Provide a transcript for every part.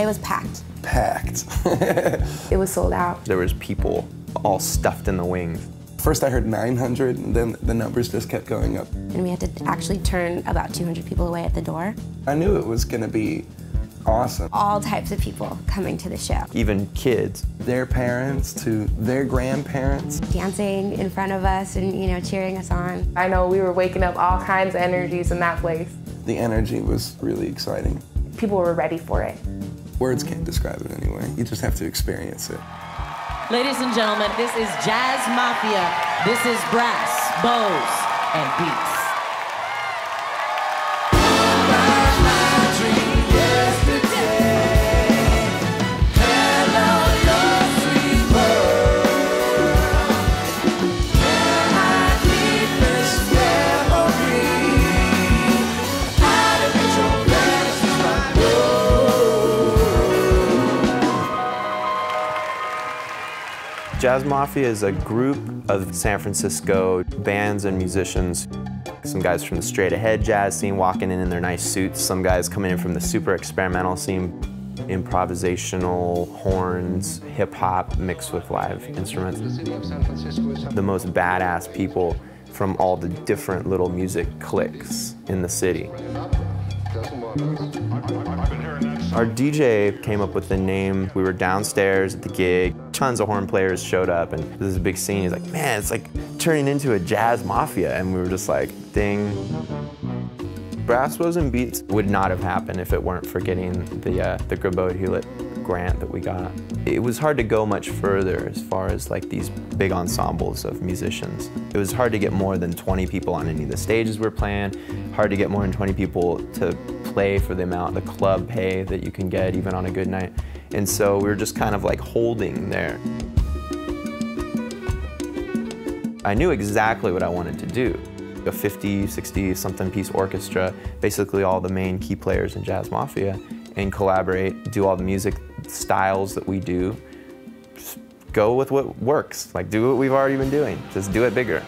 It was packed. Packed. It was sold out. There was people all stuffed in the wings. First I heard 900, and then the numbers just kept going up. And we had to actually turn about 200 people away at the door. I knew it was going to be awesome. All types of people coming to the show. Even kids. Their parents to their grandparents. Dancing in front of us and, you know, cheering us on. I know we were waking up all kinds of energies in that place. The energy was really exciting. People were ready for it. Words can't describe it anyway. You just have to experience it. Ladies and gentlemen, this is Jazz Mafia. This is brass, bows, and beats. Jazz Mafia is a group of San Francisco bands and musicians. Some guys from the straight ahead jazz scene walking in their nice suits. Some guys coming in from the super experimental scene. Improvisational horns, hip hop mixed with live instruments. The most badass people from all the different little music cliques in the city. Our DJ came up with the name. We were downstairs at the gig. Tons of horn players showed up, and this is a big scene. He's like, man, it's like turning into a Jazz Mafia. And we were just like, ding. Brass, bows, and beats would not have happened if it weren't for getting the Grabo-Hewlett grant that we got. It was hard to go much further as far as like these big ensembles of musicians. It was hard to get more than 20 people on any of the stages we're playing, hard to get more than 20 people to play for the amount the club pay that you can get even on a good night. And so we were just kind of like holding there. I knew exactly what I wanted to do. A 50, 60 something piece orchestra, basically all the main key players in Jazz Mafia, and collaborate, do all the music styles that we do. Just go with what works, like do what we've already been doing, just do it bigger.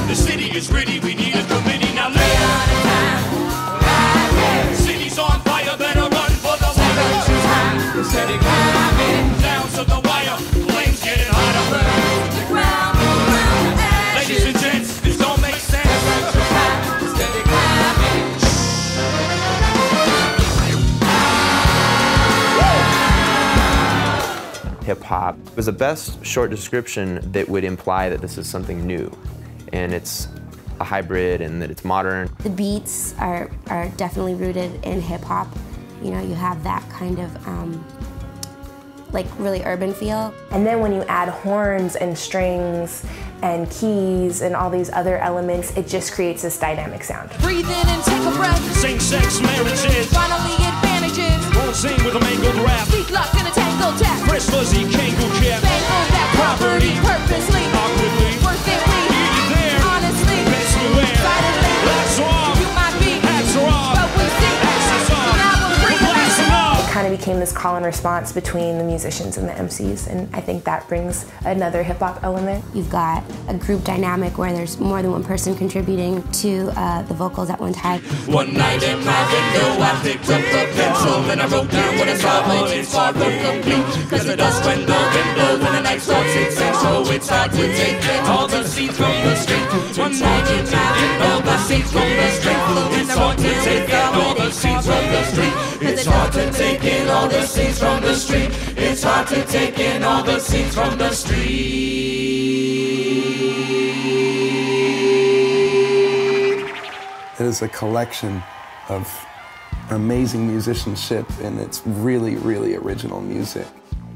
The city is ready, we need a committee, now lay on the time. City's on fire, better run for the water. The city climbing down to the wire, flames getting hotter. Ladies and gents, this don't make sense. Hip-hop was the best short description that would imply that this is something new, and it's a hybrid and that it's modern. The beats are definitely rooted in hip-hop. You know, you have that kind of like really urban feel. And then when you add horns and strings and keys and all these other elements, it just creates this dynamic sound. Breathe in and take a breath. Same-sex marriages. Finally advantages. Won't sing with a mangled rap. Feet locked in a tangled tap. Fresh fuzzy kangaroo cap. Bangle that property. Purposely. Awkwardly. Worthily. Eat it there. Honestly. Best beware. Silently. Lights are off. You might be. Hats are off. But we see. Access off. Now we're free. It kind of became this call and response between the musicians and the MCs, and I think that brings another hip-hop element. You've got a group dynamic where there's more than one person contributing to the vocals at one time. One night in my window, I picked up the pencil and I wrote down what I saw, but it's far from complete. Cause the dust when the wind blows and the night starts its so it's hard to take in all the seeds from the street. One night in my window, the seeds from the street. It's hard to take in all the seeds from the street. It's hard to take in all the seeds from the street. It's hard to take in all the seeds from the street. It is a collection of amazing musicianship, and it's really, really original music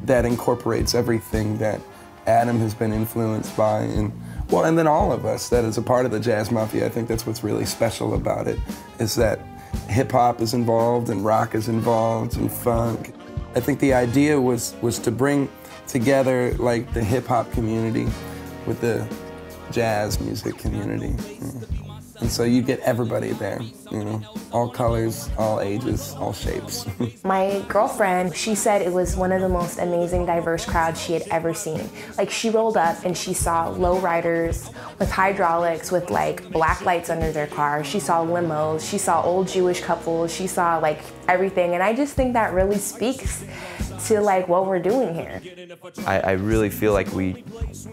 that incorporates everything that Adam has been influenced by, and then all of us that is a part of the Jazz Mafia. I think that's what's really special about it, is that hip-hop is involved and rock is involved and funk. I think the idea was to bring together like the hip-hop community with the jazz music community. Yeah. And so you get everybody there, you know, all colors, all ages, all shapes. My girlfriend, she said it was one of the most amazing, diverse crowds she had ever seen. Like, she rolled up and she saw lowriders with hydraulics with like black lights under their cars. She saw limos, she saw old Jewish couples, she saw like everything. And I just think that really speaks to like what we're doing here. I really feel like we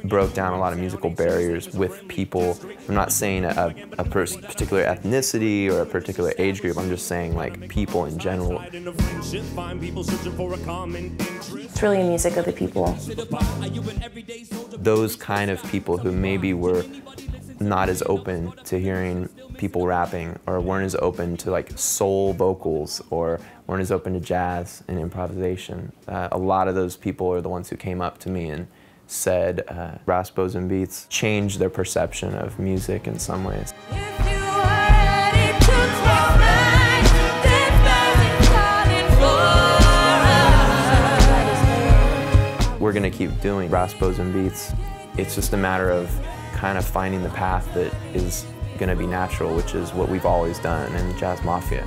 broke down a lot of musical barriers with people. I'm not saying a particular ethnicity or a particular age group, I'm just saying like people in general. It's really a music of the people. Those kind of people who maybe were not as open to hearing people rapping, or weren't as open to like soul vocals, or weren't as open to jazz and improvisation. A lot of those people are the ones who came up to me and said brass bows and beats changed their perception of music in some ways. We're gonna keep doing brass bows and beats. It's just a matter of kind of finding the path that is gonna be natural, which is what we've always done in Jazz Mafia.